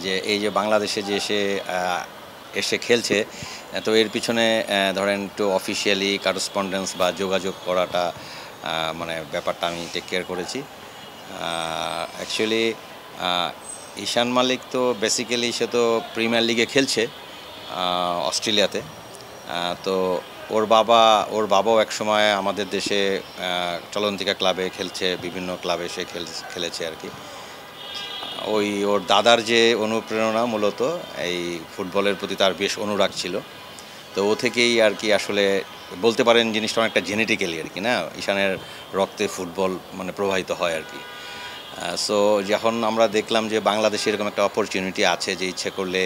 যে এই যে বাংলাদেশে যে এসে খেলছে, তো এর পিছনে ধরেন একটু অফিসিয়ালি কারেসপন্ডেন্স বা যোগাযোগ করাটা মানে ব্যাপারটা আমি টেক কেয়ার করেছি। অ্যাকচুয়ালি ঈশান মালিক তো বেসিক্যালি সে তো প্রিমিয়ার লিগে খেলছে অস্ট্রেলিয়াতে। তো ওর বাবাও একসময় আমাদের দেশে চলন্তিকা ক্লাবে খেলছে, বিভিন্ন ক্লাবে সে খেলেছে আর কি। ওর দাদার যে অনুপ্রেরণা মূলত এই ফুটবলের প্রতি তার বেশ অনুরাগ ছিল। তো ও থেকেই আর কি আসলে বলতে পারেন জিনিসটা অনেকটা জেনেটিক্যালি আর কি, না, ঈশানের রক্তে ফুটবল মানে প্রবাহিত হয় আর কি। সো যখন আমরা দেখলাম যে বাংলাদেশে এরকম একটা অপরচুনিটি আছে যে ইচ্ছে করলে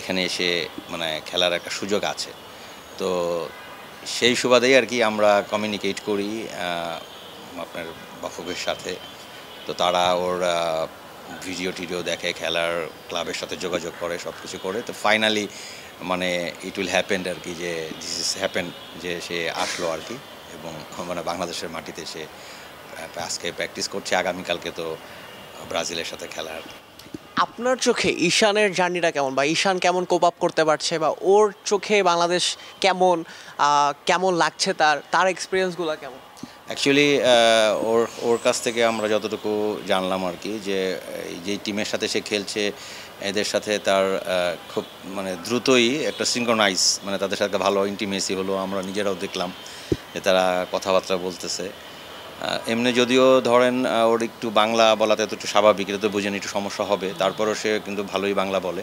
এখানে এসে মানে খেলার একটা সুযোগ আছে, তো সেই সুবাদেই আর কি আমরা কমিউনিকেট করি আপনার বাফুফের সাথে। তো তারা ওর ভিডিও টিডিও দেখে, খেলার ক্লাবের সাথে যোগাযোগ করে, সব কিছু করে। তো ফাইনালি মানে ইট উইল হ্যাপেন্ড আর কি, যে দিস ইজ হ্যাপেন, যে সে আসলো আর কি। এবং মানে বাংলাদেশের মাটিতে সে আজকে প্র্যাকটিস করছে, আগামীকালকে তো ব্রাজিলের সাথে খেলা আর কি। আপনার চোখে ঈশানের জার্নিটা কেমন, বা ঈশান কেমন কোপ আপ করতে পারছে, বা ওর চোখে বাংলাদেশ কেমন কেমন লাগছে, তার এক্সপিরিয়েন্সগুলো কেমন? অ্যাকচুয়ালি ওর কাছ থেকে আমরা যতটুকু জানলাম আর কি, যে যেই টিমের সাথে সে খেলছে এদের সাথে তার খুব মানে দ্রুতই একটা সিঙ্ক্রোনাইজ, মানে তাদের সাথে ভালো ইন্টিমেসি হলো। আমরা নিজেরাও দেখলাম যে তারা কথাবার্তা বলতেছে। এমনি যদিও ধরেন ওর একটু বাংলা বলাতে তো একটু স্বাভাবিক, এটা তো বুঝেন একটু সমস্যা হবে, তারপরও সে কিন্তু ভালোই বাংলা বলে।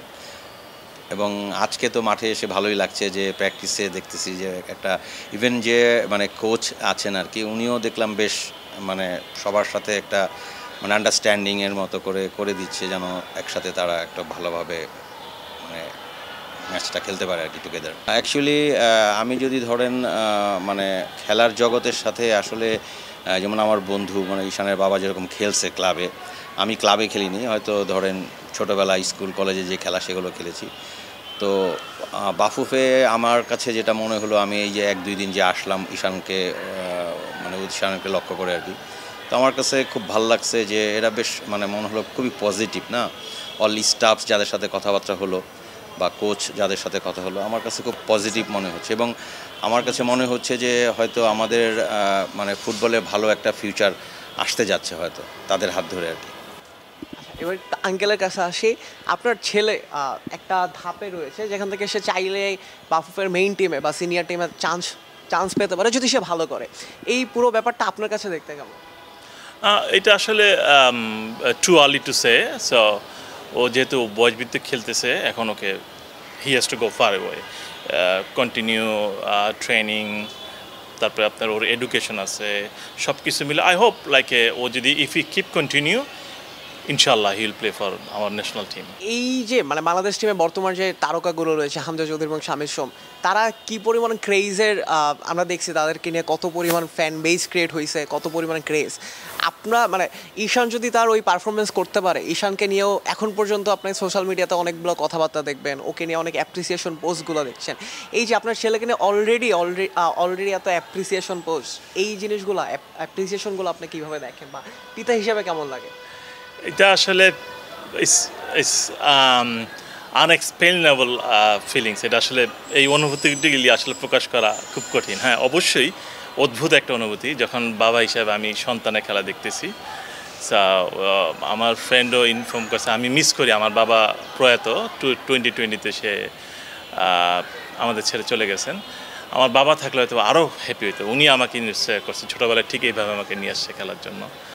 এবং আজকে তো মাঠে এসে ভালোই লাগছে, যে প্র্যাকটিসে দেখতেছি যে একটা ইভেন যে মানে কোচ আছেন আর কি, উনিও দেখলাম বেশ মানে সবার সাথে একটা মানে আন্ডারস্ট্যান্ডিংয়ের মতো করে দিচ্ছে, যেন একসাথে তারা একটা ভালোভাবে মানে ম্যাচটা খেলতে পারে আর কি টুগেদার। অ্যাকচুয়ালি আমি যদি ধরেন মানে খেলার জগতের সাথে আসলে যেমন আমার বন্ধু মানে ঈশানের বাবা যেরকম খেলছে ক্লাবে, আমি ক্লাবে খেলিনি, হয়তো ধরেন ছোটোবেলায় স্কুল কলেজে যে খেলা সেগুলো খেলেছি। তো বাফুফে আমার কাছে যেটা মনে হলো, আমি এই যে 1-2 দিন যে আসলাম ঈশানকে মানে ঈশানকে লক্ষ্য করে আর কি, তো আমার কাছে খুব ভালো লাগছে যে এরা বেশ মানে মনে হলো খুবই পজিটিভ, না, অল স্টাফ যাদের সাথে কথাবার্তা হলো বা কোচ যাদের সাথে কথা হলো, আমার কাছে খুব পজিটিভ মনে হচ্ছে। এবং আমার কাছে মনে হচ্ছে যে হয়তো আমাদের মানে ফুটবলে ভালো একটা ফিউচার আসতে যাচ্ছে হয়তো তাদের হাত ধরে আর কি। এবার আঙ্কেলের কাছে আসি। আপনার ছেলে একটা ধাপে রয়েছে যেখান থেকে সে চাইলে বাফুফের মেইন টিমে বা সিনিয়র টিমে চান্স পেতে পারে যদি সে ভালো করে। এই পুরো ব্যাপারটা আপনার কাছে দেখতে কেমন? এটা আসলে too early to say. So ও যেহেতু বয়সভিত্তিক খেলতেছে, এখন ওকে he has to go far way, continue training, তারপরে আপনার ওর এডুকেশন আছে, সব কিছু মিলে আই হোপ লাইক ও যদি ইফ ই কিপ কন্টিনিউ, ইনশাল্লাহ he will play for our national team. এই যে মানে বাংলাদেশ টিমে বর্তমান যে তারকাগুলো রয়েছে হামজা চৌধুরী এবং শামির সোম, তারা কি পরিমাণ ক্রেজের, আমরা দেখছি তাদেরকে নিয়ে কত পরিমাণ ফ্যান বেস ক্রিয়েট হয়েছে, কত পরিমাণ ক্রেজ। আপনার মানে ঈশান যদি তার ওই পারফরমেন্স করতে পারে, ঈশানকে নিয়েও এখন পর্যন্ত আপনি সোশ্যাল মিডিয়াতে অনেকগুলো কথাবার্তা দেখবেন, ওকে নিয়ে অনেক অ্যাপ্রিসিয়েশন পোস্টগুলো দেখছেন। এই যে আপনার ছেলেকে নিয়ে অলরেডি এত অ্যাপ্রিসিয়েশন পোস্ট, এই জিনিসগুলো অ্যাপ্রিসিয়েশনগুলো আপনি কীভাবে দেখেন, বা পিতা হিসেবে কেমন লাগে? এটা আসলে আনএক্সপ্লেনেবল ফিলিংস। এটা আসলে এই অনুভূতিগুলি আসলে প্রকাশ করা খুব কঠিন। হ্যাঁ, অবশ্যই অদ্ভুত একটা অনুভূতি যখন বাবা হিসাবে আমি সন্তানের খেলা দেখতেছি। আমার ফ্রেন্ডও ইনফর্ম করছে, আমি মিস করি আমার বাবা প্রয়াত 2020-তে সে আমাদের ছেড়ে চলে গেছেন। আমার বাবা থাকলে হয়তো আরও হ্যাপি হতো। উনি আমাকে নিশ্চয় করছে, ছোটোবেলায় ঠিক এইভাবে আমাকে নিয়ে আসছে খেলার জন্য।